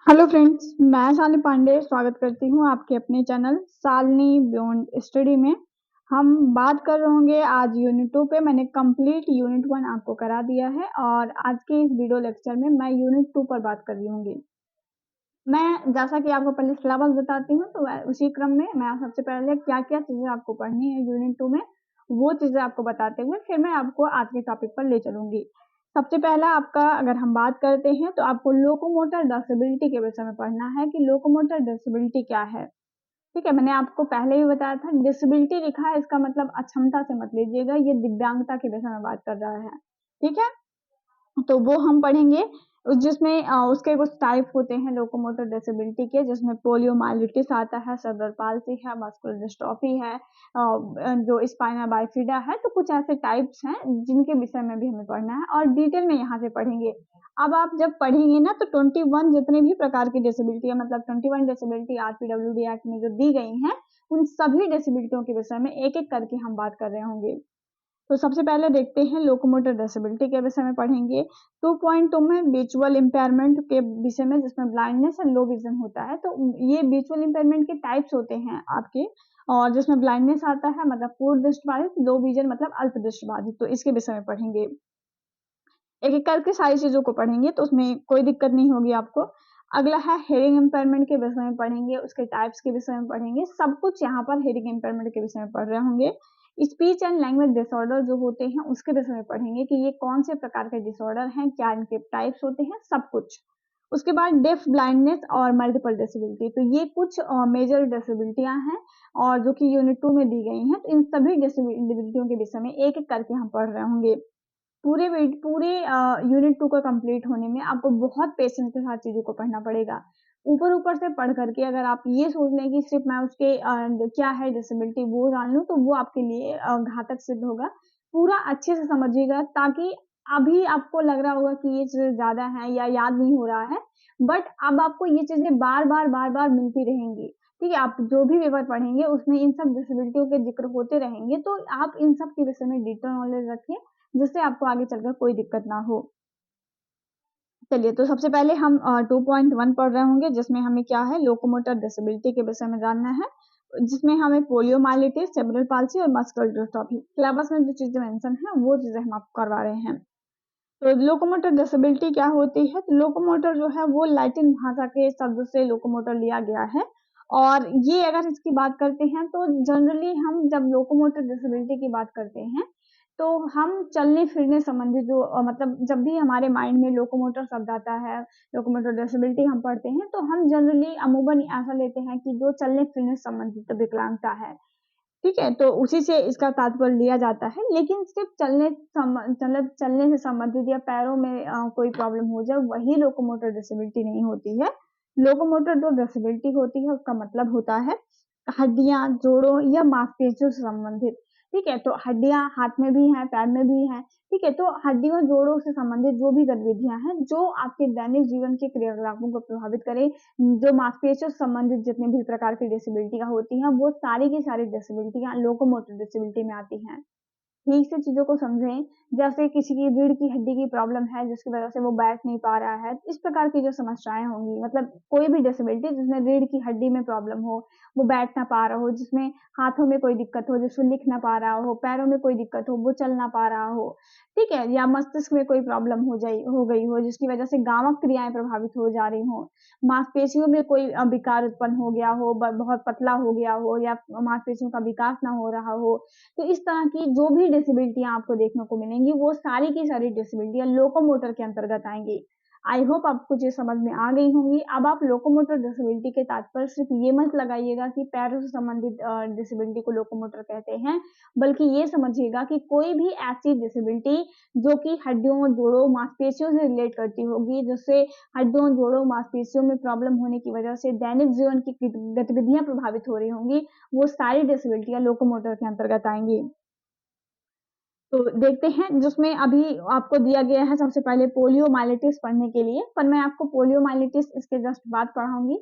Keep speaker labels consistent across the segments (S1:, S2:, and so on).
S1: Hello friends, मैं शालिनी पांडे स्वागत करती हूँ आपके अपने चैनल शालिनी बियॉन्ड स्टडी में। हम बात कर रहे होंगे आज यूनिट 2 पे। मैंने कंप्लीट यूनिट 1 आपको करा दिया है और आज के इस वीडियो लेक्चर में मैं यूनिट 2 पर बात कर रही होंगी। मैं जैसा कि आपको पहले सिलेबस बताती हूँ, तो उसी क्रम में मैं सबसे पहले क्या-क्या चीज़ें आपको पढ़नी है यूनिट 2 में, वो चीज़ें आपको बताते हुए फिर मैं आपको आज के टॉपिक पर ले चलूँगी। सबसे पहला आपका अगर हम बात करते हैं तो आपको लोकोमोटर डिसेबिलिटी के विषय में पढ़ना है कि लोकोमोटर डिसेबिलिटी क्या है। ठीक है, मैंने आपको पहले भी बताया था डिसेबिलिटी लिखा है इसका मतलब अक्षमता से मत लीजिएगा, ये दिव्यांगता के विषय में बात कर रहा है। ठीक है? तो वो हम पढ़ेंगे जिसमें उसके कुछ टाइप होते हैं लोकोमोटर डिसेबिलिटी के, जिसमें पोलियोमाइलिटिस आता है, सेरेब्रल पाल्सी है, मस्कुलर डिस्ट्रॉफी है, जो स्पाइना बाइफिडा है। तो कुछ ऐसे टाइप्स हैं जिनके विषय में भी हमें पढ़ना है और डिटेल में यहाँ से पढ़ेंगे। अब आप जब पढ़ेंगे ना तो 21 जितने भी प्रकार की डिसेबिलिटी है, मतलब 21 डिसेबिलिटी आरपीडब्ल्यूडी एक्ट में जो दी गई हैं, उन सभी डिसेबिलिटियों के विषय में एक-एक करके हम बात कर रहे होंगे। तो सबसे पहले देखते हैं लोकोमोटर डिसेबिलिटी के विषय में पढ़ेंगे। 2.2 में विजुअल इम्पेयरमेंट के विषय में, जिसमें ब्लाइंडनेस एंड लो विजन होता है। तो ये विजुअल इम्पेयरमेंट के टाइप्स होते हैं आपके, और जिसमें ब्लाइंडनेस आता है मतलब पूर्ण दृष्टिबाधित, लो विजन मतलब अल्प दृष्टिबाधित। तो इसके विषय में पढ़ेंगे। एक-एक करके सारी चीज़ों को पढ़ेंगे तो उसमें कोई दिक्कत नहीं होगी आपको। अगला है हियरिंग इम्पेयरमेंट के विषय में पढ़ेंगे, उसके टाइप्स के विषय में पढ़ेंगे। सब कुछ यहाँ पर हियरिंग इम्पेयरमेंट के विषय में पढ़ रहे होंगे। स्पीच एंड लैंग्वेज डिसऑर्डर जो होते हैं उसके विषय में पढ़ेंगे कि ये कौन से प्रकार के डिसऑर्डर हैं, क्या इनके टाइप्स होते हैं, सब कुछ। उसके बाद डेफ ब्लाइंडनेस और मल्टीपल डिसेबिलिटी, तो ये कुछ मेजर डिसेबिलिटियाँ हैं और जो कि यूनिट 2 में दी गई हैं। तो इन सभी डिसेबिलिटियों के विषय में एक-एक करके हम पढ़ रहे होंगे। पूरे यूनिट 2 का कंप्लीट होने में आपको बहुत पेशेंस के साथ चीज़ों को पढ़ना पड़ेगा। ऊपर-ऊपर से पढ़ कर के अगर आप ये सोच लें कि सिर्फ़ मैं उसके क्या है डिसेबिलिटी वो जान लूँ, तो वो आपके लिए घातक सिद्ध होगा। पूरा अच्छे से समझिएगा ताकि अभी आपको लग रहा होगा कि ये चीज़ें ज़्यादा हैं या याद नहीं हो रहा है, बट अब आपको ये चीज़ें बार-बार मिलती रहेंगी। ठीक है? आप जो भी पेपर पढ़ेंगे उसमें इन सब डिसेबिलिटियों के ज़िक्र होते रहेंगे, तो आप इन सब के विषय में डिटेल नॉलेज रखिए जिससे आपको आगे चलकर कोई दिक्कत ना हो। चलिए, तो सबसे पहले हम 2.1 पढ़ रहे होंगे जिसमें हमें क्या है लोकोमोटर डिसेबिलिटी के विषय में जानना है, जिसमें हमें पोलियोमाइलिटिस, सेरेब्रल पाल्सी और मस्कुलर डिस्ट्रॉफी सिलेबस में जो चीज़ें मेंशन हैं वो चीज़ें हम आपको करवा रहे हैं। तो लोकोमोटर डिसेबिलिटी क्या होती है? तो लोकोमोटर जो है वो लैटिन भाषा के शब्द से लोकोमोटर लिया गया है और ये अगर इसकी बात करते हैं तो जनरली हम जब लोकोमोटर डिसेबिलिटी की बात करते हैं, तो हम चलने-फिरने संबंधित जो मतलब जब भी हमारे माइंड में लोकोमोटर शब्द आता है, लोकोमोटर डिसेबिलिटी हम पढ़ते हैं, तो हम जनरली अमूमन ऐसा लेते हैं कि जो चलने-फिरने संबंधित विकलांगता है। ठीक है? तो उसी से इसका तात्पर्य लिया जाता है, लेकिन सिर्फ़ मतलब चलने से संबंधित या पैरों में कोई प्रॉब्लम हो जाए, वही लोकोमोटर डिसेबिलिटी नहीं होती है। लोकोमोटर जो डिसेबिलिटी होती है, उसका मतलब होता है हड्डियाँ, जोड़ों या मांसपेशियों से संबंधित। ठीक है? तो हड्डियाँ हाथ में भी हैं, पैर में भी हैं। ठीक है? तो हड्डियों, जोड़ों से संबंधित जो भी गतिविधियाँ हैं, जो आपके दैनिक जीवन के क्रियाकलापों को प्रभावित करें, जो मांसपेशियों से संबंधित जितने भी प्रकार की डिसेबिलिटियाँ होती हैं, वो सारी की सारी डिसेबिलिटियाँ लोकोमोटर डिसेबिलिटी में आती हैं। ठीक से चीज़ों को समझें, जैसे किसी की रीढ़ की हड्डी की प्रॉब्लम है जिसकी वज़ह से वो बैठ नहीं पा रहा है, इस प्रकार की जो समस्याएँ होंगी, मतलब कोई भी डिसेबिलिटी जिसमें रीढ़ की हड्डी में प्रॉब्लम हो, वो बैठ ना पा रहा हो, जिसमें हाथों में कोई दिक्कत हो, जिसमें लिख ना पा रहा हो, पैरों में कोई दिक्कत हो, वो चल ना पा रहा हो, ठीक है? या मस्तिष्क में कोई प्रॉब्लम हो गई हो जिसकी वज़ह से गामक क्रियाएँ प्रभावित हो जा रही हों, मांसपेशियों में कोई विकार उत्पन्न हो गया हो, बहुत पतला हो गया हो या मांसपेशियों का विकास ना हो रहा हो, तो इस तरह की जो भी डिसेबिलिटियाँ आपको देखने को मिलेंगी, वो सारी की सारी डिसेबिलिटियाँ लोकोमोटर के अंतर्गत आएँगी। आई होप आपको चीज़ समझ में आ गई होंगी। अब आप लोकोमोटर डिसेबिलिटी के तात्पर्य सिर्फ़ ये मत लगाइएगा कि पैरों से संबंधित डिसेबिलिटी को लोकोमोटर कहते हैं, बल्कि ये समझिएगा कि कोई भी ऐसी डिसेबिलिटी जो कि हड्डियों, जोड़ों, मांसपेशियों से रिलेट करती होगी, जिससे हड्डियों, जोड़ों, मांसपेशियों में प्रॉब्लम होने की वजह से दैनिक जीवन की गतिविधियाँ प्रभावित हो रही होंगी, वो सारी डिसेबिलिटियाँ लोकोमोटर के अंतर्गत आएँगी। तो देखते हैं जिसमें अभी आपको दिया गया है सबसे पहले पोलियोमाइलिटिस पढ़ने के लिए, पर मैं आपको पोलियोमाइलिटिस इसके जस्ट बाद पढ़ाऊँगी।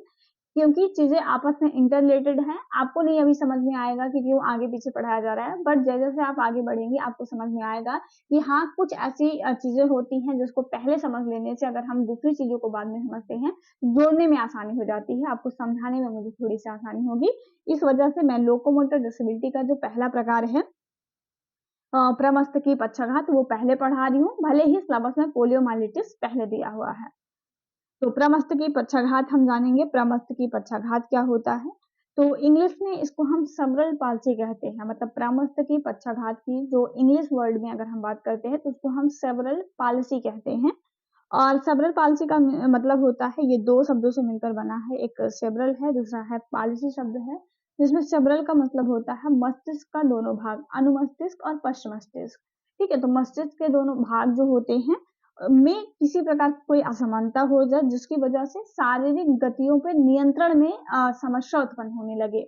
S1: क्योंकि चीज़ें आपस में इंटररिलेटेड हैं। आपको नहीं अभी समझ में आएगा कि क्यों आगे-पीछे पढ़ाया जा रहा है, बट जैसे-जैसे आप आगे बढ़ेंगे आपको समझ में आएगा कि हाँ, कुछ ऐसी चीज़ें होती हैं जिसको पहले समझ लेने से अगर हम दूसरी चीज़ों को बाद में समझते हैं, जोड़ने में आसानी हो जाती है, आपको समझाने में मुझे थोड़ी-सी आसानी होगी। इस वजह से मैं लोकोमोटर डिसेबिलिटी का जो पहला प्रकार है प्रमस्तकीय पक्षाघात वो पहले पढ़ा रही हूँ, भले ही सिलेबस में पोलियोमाइलिटिस पहले दिया हुआ है। तो प्रमस्तकीय पक्षाघात हम जानेंगे, प्रमस्तकीय पक्षाघात क्या होता है? तो इंग्लिश में इसको हम सेरेब्रल पाल्सी कहते हैं, मतलब प्रमस्तकीय पक्षाघात की जो इंग्लिश वर्ड में अगर हम बात करते हैं तो उसको हम सेरेब्रल पाल्सी कहते हैं। और सेरेब्रल पाल्सी का मतलब होता है, ये 2 शब्दों से मिलकर बना है, एक सेरेब्रल है, दूसरा है पाल्सी शब्द है, जिसमें सेरेब्रल का मतलब होता है मस्तिष्क का दोनों भाग, अनुमस्तिष्क और पश्च मस्तिष्क। ठीक है, तो मस्तिष्क के दोनों भाग जो होते हैं में किसी प्रकार की कोई असमानता हो जाए जिसकी वजह से शारीरिक गतियों पे नियंत्रण में समस्या उत्पन्न होने लगे।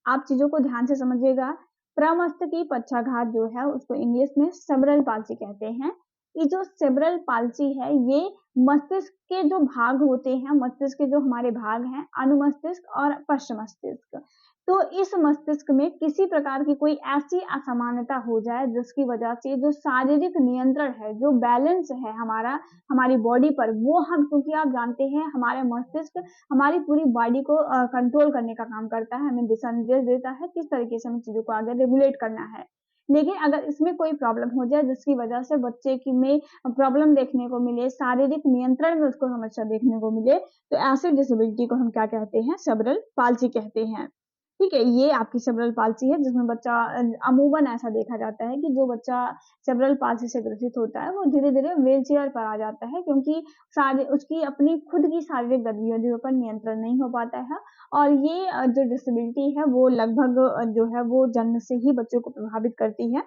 S1: आप चीज़ों को ध्यान से समझिएगा। प्रमस्तकीय पक्षाघात जो है उसको इंग्लिश में सेरेब्रल पाल्सी कहते हैं। ये जो सेरेब्रल पाल्सी है ये मस्तिष्क के जो भाग होते हैं, मस्तिष्क के जो हमारे भाग हैं, अनुमस्तिष्क और पश्च मस्तिष्क। तो इस मस्तिष्क में किसी प्रकार की कोई ऐसी असमानता हो जाए जिसकी वजह से जो शारीरिक नियंत्रण है, जो बैलेंस है हमारा हमारी बॉडी पर, वो हम, क्योंकि आप जानते हैं हमारे मस्तिष्क हमारी पूरी बॉडी को कंट्रोल करने का काम करता है, हमें दिशा निर्देश देता है किस तरीके से हमें चीज़ों को आगे रेगुलेट करना है। लेकिन अगर इसमें कोई प्रॉब्लम हो जाए जिसकी वजह से बच्चे की में प्रॉब्लम देखने को मिले, शारीरिक नियंत्रण में उसको समस्या देखने को मिले, तो ऐसे डिसेबिलिटी को हम क्या कहते हैं? सेरेब्रल पाल्सी कहते हैं। ठीक है, ये आपकी सेरेब्रल पाल्सी है जिसमें बच्चा अमूमन ऐसा देखा जाता है कि जो बच्चा सेरेब्रल पाल्सी से ग्रसित होता है, वो धीरे-धीरे व्हीलचेयर पर आ जाता है क्योंकि उसकी अपनी खुद की शारीरिक गतिविधियों पर नियंत्रण नहीं हो पाता है और ये जो डिसेबिलिटी है वो लगभग जो है वो जन्म से ही बच्चों को प्रभावित करती है।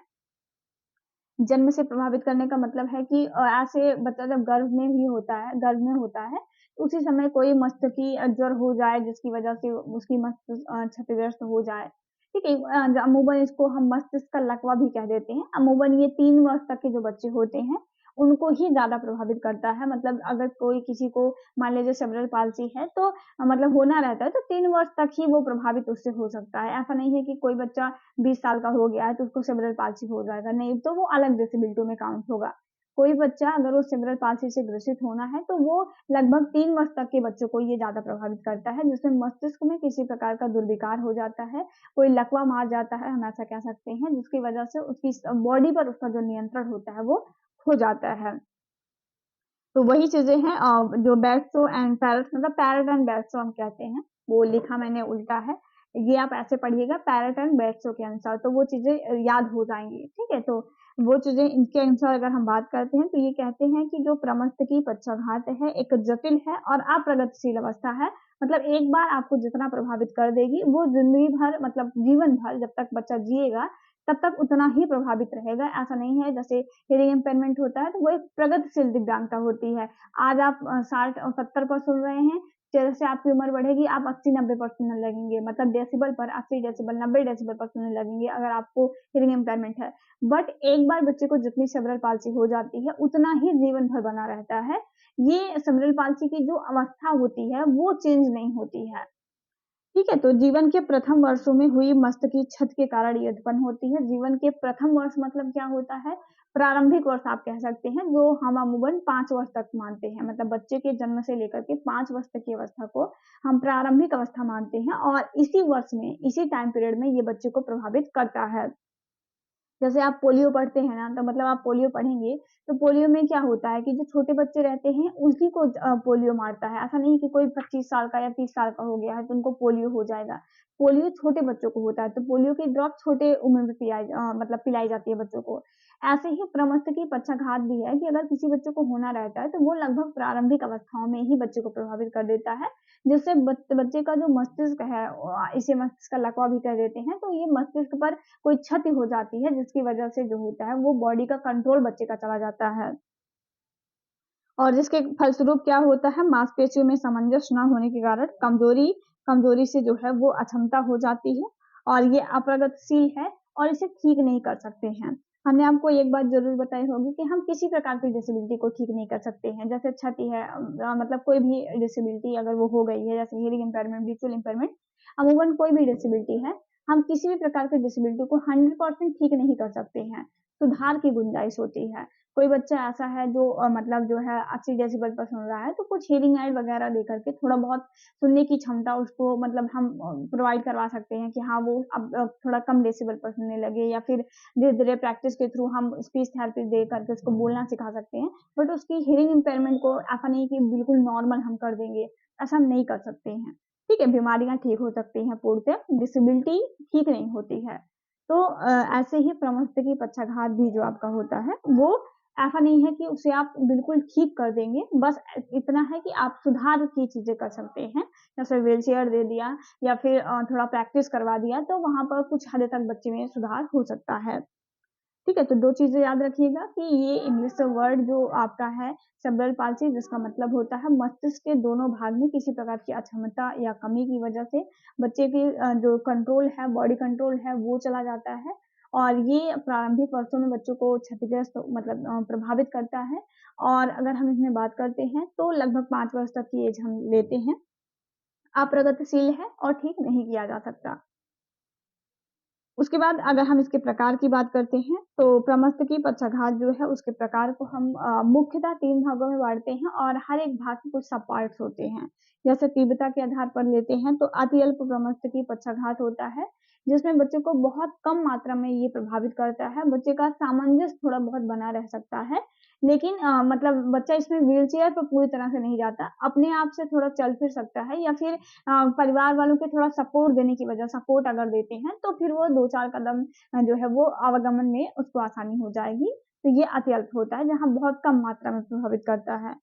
S1: जन्म से प्रभावित करने का मतलब है कि ऐसे बच्चा जब गर्भ में होता है, तो उसी समय कोई मस्तकी ज्वर हो जाए जिसकी वजह से उसकी मस्तिष्क क्षतिग्रस्त हो जाए। ठीक है? अमूमन इसको हम मस्तिष्क का लकवा भी कह देते हैं। अमूमन ये 3 वर्ष तक के जो बच्चे होते हैं, उनको ही ज़्यादा प्रभावित करता है। मतलब अगर कोई किसी को मान लीजिए सेरेब्रल पाल्सी है तो मतलब होना रहता है तो 3 वर्ष तक ही वो प्रभावित उससे हो सकता है। ऐसा नहीं है कि कोई बच्चा 20 साल का हो गया है तो उसको सेरेब्रल पाल्सी हो जाएगा, नहीं, तो वो अलग डिसेबिलिटी में काउंट होगा। कोई बच्चा अगर वो सेरेब्रल पाल्सी से ग्रसित होना है तो वो लगभग 3 वर्ष तक के बच्चों को ये ज़्यादा प्रभावित करता है, जिसमें मस्तिष्क में किसी प्रकार का दुर्विकार हो जाता है, कोई लकवा मार जाता है, हम ऐसा कह सकते हैं, जिसकी वजह से उसकी बॉडी पर उसका जो नियंत्रण होता है वो खो जाता है। तो वही चीज़ें हैं जो बेस्टो एंड पैरेट, मतलब पैरेट एंड बेस्टो हम कहते हैं, वो लिखा मैंने उल्टा है। ये आप ऐसे पढ़िएगा पैरेट एंड बेस्टो के अनुसार, तो वो चीज़ें याद हो जाएँगी, ठीक है? तो वो चीज़ें इनके अनुसार अगर हम बात करते हैं, तो ये कहते हैं कि जो प्रमस्तकीय पक्षाघात है, एक जटिल है और अप्रगतिशील अवस्था है। मतलब एक बार आपको जितना प्रभावित कर देगी, वो ज़िंदगी भर, मतलब जीवन भर जब तक बच्चा जिएगा, तब तक उतना ही प्रभावित रहेगा। ऐसा नहीं है जैसे हियरिंग इम्पेयरमेंट होता है तो वो एक प्रगतिशील दिव्यांगता होती है। आज आप 60 और 70 पर सुन रहे हैं, जैसे आपकी उम्र बढ़ेगी आप 80-90 पर सुनने लगेंगे, मतलब डेसिबल पर 80 डेसिबल 90 डेसिबल पर सुनने लगेंगे अगर आपको हियरिंग इम्पेयरमेंट है। बट एक बार बच्चे को जितनी सेरेब्रल पाल्सी हो जाती है उतना ही जीवन भर बना रहता है। ये सेरेब्रल पाल्सी की जो अवस्था होती है वो चेंज नहीं होती है। ठीक है, तो जीवन के प्रथम वर्षों में हुई मस्त की क्षत के कारण ये उत्पन्न होती है। जीवन के प्रथम वर्ष मतलब क्या होता है? प्रारंभिक वर्ष आप कह सकते हैं, जो हम अमूमन 5 वर्ष तक मानते हैं। मतलब बच्चे के जन्म से लेकर के 5 वर्ष तक की अवस्था को हम प्रारंभिक अवस्था मानते हैं और इसी वर्ष में, इसी टाइम पीरियड में ये बच्चे को प्रभावित करता है। जैसे आप पोलियो पढ़ते हैं ना, तो मतलब आप पोलियो पढ़ेंगे, तो पोलियो में क्या होता है कि जो छोटे बच्चे रहते हैं, उसी को पोलियो मारता है। ऐसा नहीं कि कोई 25 साल का या 30 साल का हो गया है, तो उनको पोलियो हो जाएगा। पोलियो छोटे बच्चों को होता है, तो पोलियो की ड्रॉप छोटे उम्र में मतलब पिलाई जाती है बच्चों को। ऐसे ही प्रमस्तकीय पक्षाघात भी है कि अगर किसी बच्चे को होना रहता है, तो वो लगभग प्रारंभिक अवस्थाओं में ही बच्चे को प्रभावित कर देता है, जिससे बच्चे का जो मस्तिष्क है, इसे मस्तिष्क का लकवा भी कह देते हैं, तो ये मस्तिष्क पर कोई क्षति हो जाती है जिसकी वजह से जो होता है वो बॉडी का कंट्रोल बच्चे का चला जाता है और जिसके फलस्वरूप क्या होता है, मांसपेशियों में सामंजस्य न होने के कारण कमजोरी से जो है वो अक्षमता हो जाती है और ये अप्रगतिशील है और इसे ठीक नहीं कर सकते हैं। हमने आपको एक बात ज़रूर बताई होगी कि हम किसी प्रकार की डिसेबिलिटी को ठीक नहीं कर सकते हैं। जैसे क्षति है मतलब कोई भी डिसेबिलिटी अगर वो हो गई है, जैसे हियरिंग इम्पेयरमेंट, विजुअल इम्पेयरमेंट, अमूमन कोई भी डिसेबिलिटी है, हम किसी भी प्रकार की डिसेबिलिटी को 100% ठीक नहीं कर सकते हैं। सुधार की गुंजाइश होती है। कोई बच्चा ऐसा है जो मतलब जो है 80 डेसिबल पर सुन रहा है, तो कुछ हियरिंग एड वगैरह दे करके थोड़ा बहुत सुनने की क्षमता उसको मतलब हम प्रोवाइड करवा सकते हैं कि हाँ, वो अब थोड़ा कम डेसिबल पर सुनने लगे, या फिर धीरे-धीरे प्रैक्टिस के थ्रू हम स्पीच थेरेपी दे करके उसको बोलना सिखा सकते हैं। बट उसकी हियरिंग इम्पेयरमेंट को ऐसा नहीं कि बिल्कुल नॉर्मल हम कर देंगे, ऐसा हम नहीं कर सकते हैं। ठीक है, बीमारियाँ ठीक हो सकती हैं पूर्णतः, डिसेबिलिटी ठीक नहीं होती है। तो ऐसे ही प्रमस्तकी पक्षाघात भी जो आपका होता है, वो ऐसा नहीं है कि उसे आप बिल्कुल ठीक कर देंगे, बस इतना है कि आप सुधार की चीज़ें कर सकते हैं। जैसे व्हीलचेयर दे दिया या फिर थोड़ा प्रैक्टिस करवा दिया, तो वहाँ पर कुछ हद तक बच्चे में सुधार हो सकता है। ठीक है, तो 2 चीज़ें याद रखिएगा कि ये इंग्लिश वर्ड जो आपका है सेरेब्रल पाल्सी, जिसका मतलब होता है मस्तिष्क के दोनों भाग में किसी प्रकार की अक्षमता या कमी की वजह से बच्चे की जो कंट्रोल है, बॉडी कंट्रोल है, वो चला जाता है, और ये प्रारंभिक वर्षों में बच्चों को क्षतिग्रस्त मतलब प्रभावित करता है। और अगर हम इसमें बात करते हैं तो लगभग 5 वर्ष तक की एज हम लेते हैं। अप्रगतिशील है और ठीक नहीं किया जा सकता। उसके बाद अगर हम इसके प्रकार की बात करते हैं, तो प्रमस्तकी पक्षाघात जो है उसके प्रकार को हम मुख्यतः 3 भागों में बाँटते हैं, और हर एक भाग के कुछ सब पार्ट्स होते हैं। जैसे तीव्रता के आधार पर लेते हैं तो अति अल्प प्रमस्तकी पक्षाघात होता है, जिसमें बच्चे को बहुत कम मात्रा में ये प्रभावित करता है। बच्चे का सामंजस्य थोड़ा बहुत बना रह सकता है, लेकिन मतलब बच्चा इसमें व्हीलचेयर पर पूरी तरह से नहीं जाता, अपने आप से थोड़ा चल फिर सकता है, या फिर परिवार वालों के थोड़ा सपोर्ट देने की वजह सपोर्ट अगर देते हैं, तो फिर वो 2-4 कदम जो है वो आवागमन में उसको आसानी हो जाएगी। तो ये अति अल्प होता है, जहाँ बहुत कम मात्रा में प्रभावित करता है।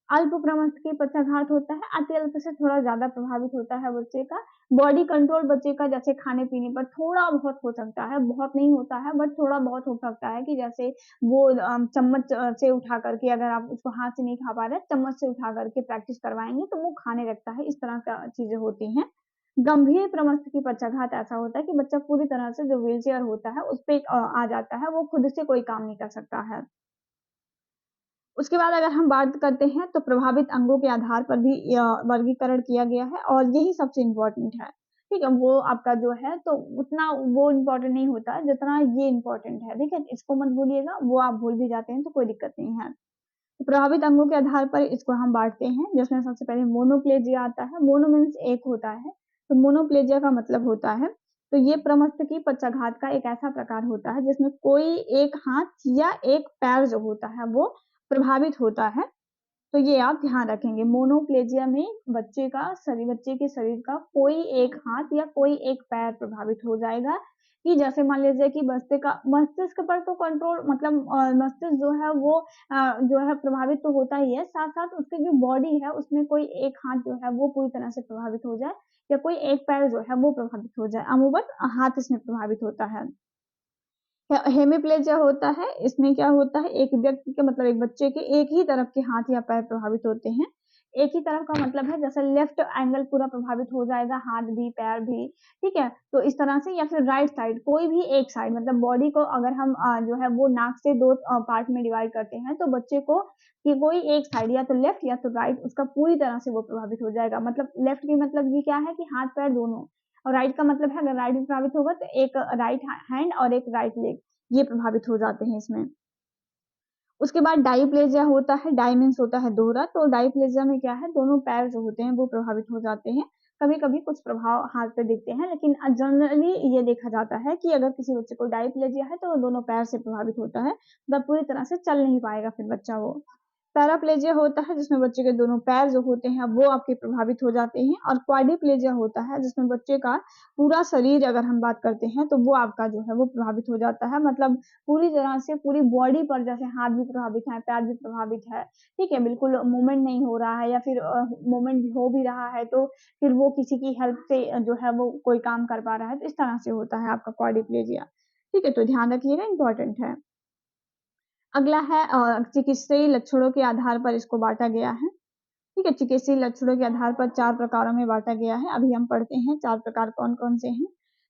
S1: अल्प प्रमस्तकीय पक्षाघात होता है, अति अल्प से थोड़ा ज़्यादा प्रभावित होता है बच्चे का। बॉडी कंट्रोल बच्चे का जैसे खाने-पीने पर थोड़ा बहुत हो सकता है, बहुत नहीं होता है, बट थोड़ा बहुत हो सकता है कि जैसे वो चम्मच से उठा करके, अगर आप उसको हाथ से नहीं खा पा रहे हैं, चम्मच से उठा करके प्रैक्टिस करवाएँगे तो वो खाने लगता है, इस तरह का चीज़ें होती हैं। गंभीर प्रमस्तकीय पक्षाघात ऐसा होता है कि बच्चा पूरी तरह से जो व्हीलचेयर होता है, उसपे आ जाता है, वो खुद से कोई काम नहीं कर सकता है। उसके बाद अगर हम बात करते हैं तो प्रभावित अंगों के आधार पर भी वर्गीकरण किया गया है, और यही सबसे इम्पोर्टेंट है। ठीक है? वो आपका जो है तो उतना वो इम्पोर्टेंट नहीं होता जितना ये इम्पोर्टेंट है, ठीक है? इसको मत भूलिएगा, वो आप भूल भी जाते हैं तो कोई दिक्कत नहीं है। तो प्रभावित अंगों के आधार पर इसको हम बाँटते हैं, जिसमें सबसे पहले मोनोप्लेजिया आता है। मोनो मीन्स एक होता है, तो मोनोप्लेजिया का मतलब होता है, तो ये प्रमस्तकीय पक्षाघात का एक ऐसा प्रकार होता है जिसमें कोई एक हाथ या एक पैर जो होता है वो प्रभावित होता है। तो ये आप ध्यान रखेंगे, मोनोप्लेजिया में बच्चे के शरीर का कोई एक हाथ या कोई एक पैर प्रभावित हो जाएगा, कि जैसे मान लीजिए कि मस्तिष्क पर तो कंट्रोल मतलब मस्तिष्क जो है वो जो है प्रभावित तो होता ही है, साथ-साथ उसकी जो बॉडी है उसमें कोई एक हाथ जो है वो पूरी तरह से प्रभावित हो जाए, या कोई एक पैर जो है वो प्रभावित हो जाए। अमूमन हाथ इसमें प्रभावित होता है। हेमिप्लेजिया होता है, इसमें क्या होता है, एक व्यक्ति के मतलब एक बच्चे के एक ही तरफ के हाथ या पैर प्रभावित होते हैं। एक ही तरफ का मतलब है जैसे लेफ्ट एंगल पूरा प्रभावित हो जाएगा, हाथ भी, पैर भी, ठीक है? तो इस तरह से, या फिर राइट साइड, कोई भी एक साइड मतलब बॉडी को अगर हम जो है वो नाक से 2 पार्ट में डिवाइड करते हैं, तो बच्चे को कि कोई एक साइड या तो लेफ्ट या तो राइट उसका पूरी तरह से वो प्रभावित हो जाएगा। मतलब लेफ्ट की मतलब ये क्या है कि हाथ-पैर दोनों, और राइट का मतलब है अगर राइट भी प्रभावित होगा तो एक राइट हैंड और एक राइट लेग, ये प्रभावित हो जाते हैं इसमें। उसके बाद डाइप्लेजिया होता है, डाई मीन्स होता है दोहरा, तो डाइप्लेजिया में क्या है, दोनों पैर जो होते हैं वो प्रभावित हो जाते हैं। कभी-कभी कुछ प्रभाव हाथ पे दिखते हैं, लेकिन जनरली ये देखा जाता है कि अगर किसी बच्चे को डाइप्लेजिया है तो वो दोनों पैर से प्रभावित होता है, मतलब पूरी तरह से चल नहीं पाएगा फिर बच्चा वो। पैराप्लेजिया होता है जिसमें बच्चे के दोनों पैर जो होते हैं वो आपके प्रभावित हो जाते हैं, और क्वाड्रिप्लेजिया होता है जिसमें बच्चे का पूरा शरीर अगर हम बात करते हैं तो वो आपका जो है वो प्रभावित हो जाता है, मतलब पूरी तरह से पूरी बॉडी पर, जैसे हाथ भी प्रभावित है, पैर भी प्रभावित है, ठीक है? बिल्कुल मूवमेंट नहीं हो रहा है, या फिर मूवमेंट हो भी रहा है तो फिर वो किसी की हेल्प से जो है वो कोई काम कर पा रहा है, तो इस तरह से होता है आपका क्वाड्रिप्लेजिया। ठीक है? तो ध्यान रखिएगा, इम्पोर्टेंट है। अगला है चिकित्सीय लक्षणों के आधार पर इसको बाँटा गया है। ठीक है? चिकित्सीय लक्षणों के आधार पर 4 प्रकारों में बाँटा गया है। अभी हम पढ़ते हैं 4 प्रकार कौन-कौन से हैं।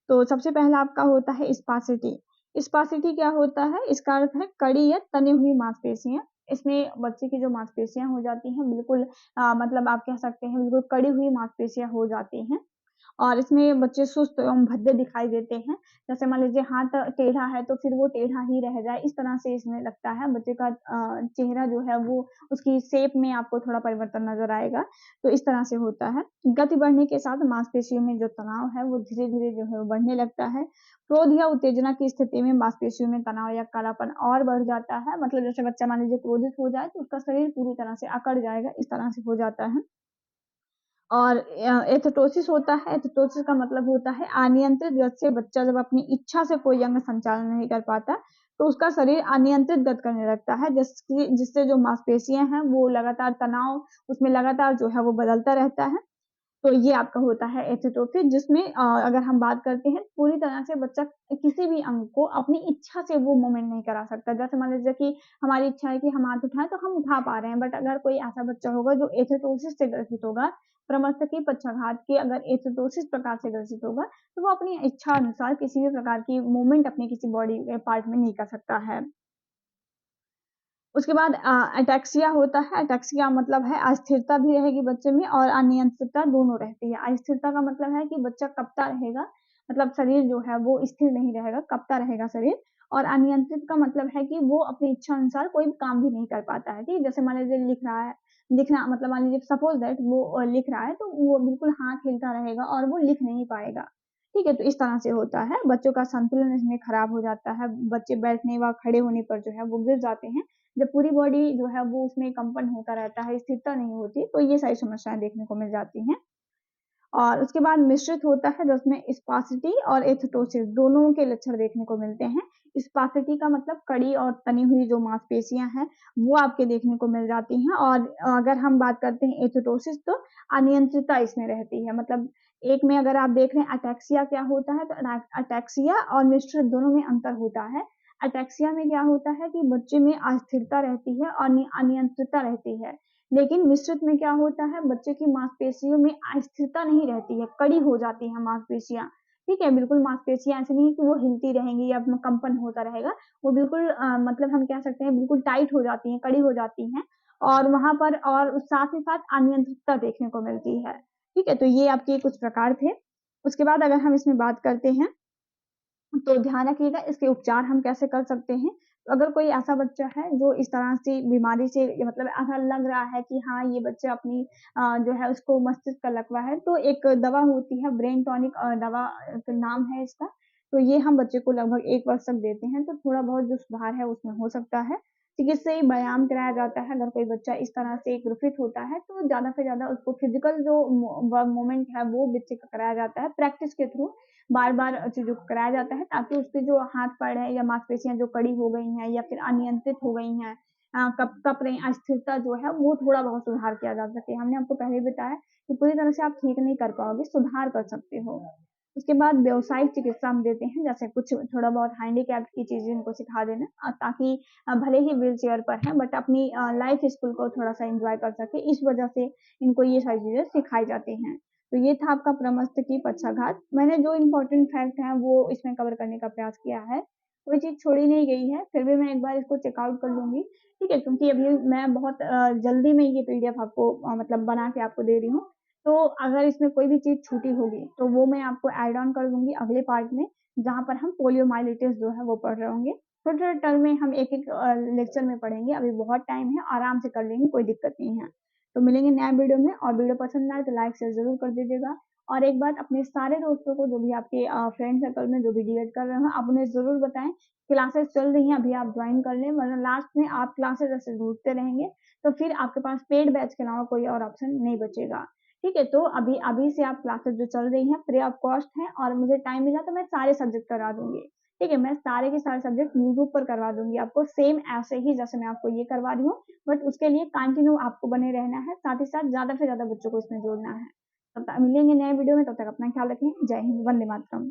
S1: तो सबसे पहला आपका होता है स्पासिटी। स्पासिटी क्या होता है? इसका अर्थ है कड़ी या तनी हुई मांसपेशियाँ। इसमें बच्चे की जो मांसपेशियाँ हो जाती हैं बिल्कुल मतलब आप कह सकते हैं बिल्कुल कड़ी हुई मांसपेशियाँ हो जाती हैं। और इसमें बच्चे सुस्त एवं भद्दे दिखाई देते हैं। जैसे मान लीजिए हाथ टेढ़ा है तो फिर वो टेढ़ा ही रह जाए, इस तरह से इसमें लगता है। बच्चे का चेहरा जो है वो उसकी शेप में आपको थोड़ा परिवर्तन नज़र आएगा, तो इस तरह से होता है। गति बढ़ने के साथ मांसपेशियों में जो तनाव है वो धीरे-धीरे जो है वो बढ़ने लगता है। क्रोध या उत्तेजना की स्थिति में मांसपेशियों में तनाव या कालापन और बढ़ जाता है। मतलब जैसे बच्चा मान लीजिए क्रोधित हो जाए तो उसका शरीर पूरी तरह से अकड़ जाएगा, इस तरह से हो जाता है। और एथेटोसिस होता है। एथेटोसिस का मतलब होता है अनियंत्रित गति से बच्चा जब अपनी इच्छा से कोई अंग संचालन नहीं कर पाता, तो उसका शरीर अनियंत्रित गति करने लगता है, जिससे जो मांसपेशियाँ हैं वो लगातार तनाव उसमें लगातार जो है वो बदलता रहता है। तो ये आपका होता है एसिटोसिस, जिसमें अगर हम बात करते हैं पूरी तरह से बच्चा किसी भी अंग को अपनी इच्छा से वो मूवमेंट नहीं करा सकता। जैसे मान लीजिए कि हमारी इच्छा है कि हम हाथ उठाएँ तो हम उठा पा रहे हैं, बट अगर कोई ऐसा बच्चा होगा जो एसिटोसिस से ग्रसित होगा, प्रमस्तकीय पक्षाघात के अगर एसिटोसिस प्रकार से ग्रसित होगा, तो वो अपनी इच्छा अनुसार किसी भी प्रकार की मूवमेंट अपने किसी बॉडी पार्ट में नहीं कर सकता है। उसके बाद एटेक्सिया होता है। एटेक्सिया मतलब है अस्थिरता भी रहेगी बच्चे में और अनियंत्रितता दोनों रहती है। अस्थिरता का मतलब है कि बच्चा कँपता रहेगा, मतलब शरीर जो है वो स्थिर नहीं रहेगा, कँपता रहेगा शरीर। और अनियंत्रित का मतलब है कि वो अपनी इच्छा अनुसार कोई भी काम भी नहीं कर पाता है, ठीक है? जैसे मान लीजिए लिख रहा है, लिखना मतलब मान लीजिए सपोज़ दैट वो लिख रहा है तो वो बिल्कुल हाथ हिलता रहेगा और वो लिख नहीं पाएगा, ठीक है? तो इस तरह से होता है। बच्चों का संतुलन इसमें खराब हो जाता है, बच्चे बैठने व खड़े होने पर जो है वो गिर जाते हैं। जब पूरी बॉडी जो है वो उसमें कंपन होता रहता है, स्थिरता नहीं होती, तो ये सारी समस्याएँ देखने को मिल जाती हैं। और उसके बाद मिश्रित होता है जिसमें स्पासिटी और एथेटोसिस दोनों के लक्षण देखने को मिलते हैं। स्पासिटी का मतलब कड़ी और तनी हुई जो मांसपेशियाँ हैं, वो आपके देखने को मिल जाती हैं और अगर हम बात करते हैं एथेटोसिस तो अनियंत्रितता इसमें रहती है। मतलब एक में अगर आप देख रहे हैं अटैक्सिया क्या होता है तो अटैक्सिया और मिश्रित दोनों में अंतर होता है। अटैक्सिया में क्या होता है कि बच्चे में अस्थिरता रहती है और अनियंत्रितता रहती है। लेकिन मिश्रित में क्या होता है बच्चे की मांसपेशियों में अस्थिरता नहीं रहती है, कड़ी हो जाती हैं मांसपेशियाँ, ठीक है? बिल्कुल मांसपेशियाँ ऐसी नहीं है कि वो हिलती रहेंगी या कंपन होता रहेगा, वो बिल्कुल मतलब हम कह सकते हैं बिल्कुल टाइट हो जाती हैं, कड़ी हो जाती हैं और वहाँ पर और साथ ही साथ अनियंत्रितता देखने को मिलती है, ठीक है? तो ये आपके कुछ प्रकार थे। उसके बाद अगर हम इसमें बात करते हैं तो ध्यान रखिएगा इसके उपचार हम कैसे कर सकते हैं। अगर कोई ऐसा बच्चा है जो इस तरह से बीमारी से मतलब ऐसा लग रहा है कि हाँ, ये बच्चा अपनी जो है उसको मस्तिष्क का लकवा है, तो एक दवा होती है ब्रेन टॉनिक दवा का नाम है इसका। तो ये हम बच्चे को लगभग 1 वर्ष तक देते हैं, तो थोड़ा बहुत जो सुधार है उसमें हो सकता है। चिकित्सीय व्यायाम कराया जाता है, अगर कोई बच्चा इस तरह से ग्रसित होता है, तो ज़्यादा से ज़्यादा उसको फिज़िकल जो मूवमेंट है वो बच्चे का कराया जाता है प्रैक्टिस के थ्रू। बार-बार चीज़ों को कराया जाता है ताकि उसके जो हाथ-पैर है या मांसपेशियाँ जो कड़ी हो गई हैं या फिर अनियंत्रित हो गई हैं कँप रही अस्थिरता जो है वो थोड़ा-बहुत सुधार किया जा सके। हमने आपको पहले ही बताया कि पूरी तरह से आप ठीक नहीं कर पाओगे, सुधार कर सकते हो। उसके बाद व्यावसायिक चिकित्सा हम देते हैं, जैसे कुछ थोड़ा-बहुत हैंडीकैप्ड की चीज़ें इनको सिखा देना ताकि भले ही व्हीलचेयर पर हैं बट अपनी लाइफ़ स्किल को थोड़ा-सा एन्जॉय कर सकें, इस वजह से इनको ये सारी चीज़ें सिखाई जाती हैं। तो ये था आपका प्रमस्तकीय पक्षाघात। मैंने जो इम्पोर्टेंट फैक्ट हैं वो इसमें कवर करने का प्रयास किया है। कोई चीज़ छोड़ी नहीं गई है, फिर भी मैं एक बार इसको चेक आउट कर लूँगी, ठीक है? क्योंकि अभी मैं बहुत जल्दी में ये पीडीएफ आपको मतलब बना के आपको दे रही हूँ। तो अगर इसमें कोई भी चीज़ छूटी होगी, तो वो मैं आपको ऐड ऑन कर दूँगी अगले पार्ट में, जहाँ पर हम पोलियोमाइलिटिस जो है वो पढ़ रहे होंगे। छोटे-छोटे टर्म में हम एक-एक लेक्चर में पढ़ेंगे, अभी बहुत टाइम है, आराम से कर लेंगे, कोई दिक्कत नहीं है। तो मिलेंगे नए वीडियो में और वीडियो पसंद आए तो लाइक शेयर ज़रूर कर दीजिएगा और एक बात अपने सारे दोस्तों को जो भी आपके फ्रेंड सर्कल में जो भी डीएड कर रहे हो आप उन्हें ज़रूर बताएँ। क्लासेस चल रही हैं, अभी आप जॉइन कर लें वरना लास्ट में आप क्लासेस ऐसे ढूँढते रहेंगे, तो फिर आपके पास पेड बैच के अलावा कोई और ऑप्शन नहीं बचेगा। ठीक है? तो अभी अभी से आप क्लासेस जो चल रही हैं फ्री ऑफ कॉस्ट हैं और मुझे टाइम मिला तो मैं सारे सब्जेक्ट करा दूँगी। ठीक है? मैं सारे के सारे सब्जेक्ट यूट्यूब पर करवा दूँगी आपको सेम ऐसे ही जैसे मैं आपको ये करवा रही हूँ। बट उसके लिए कंटिन्यू आपको बने रहना है, साथ ही साथ ज़्यादा से ज़्यादा बच्चों को इसमें जोड़ना है। तब तक मिलेंगे नए वीडियो में, तब तक अपना ख्याल रखें। जय हिंद, वंदे मातरम।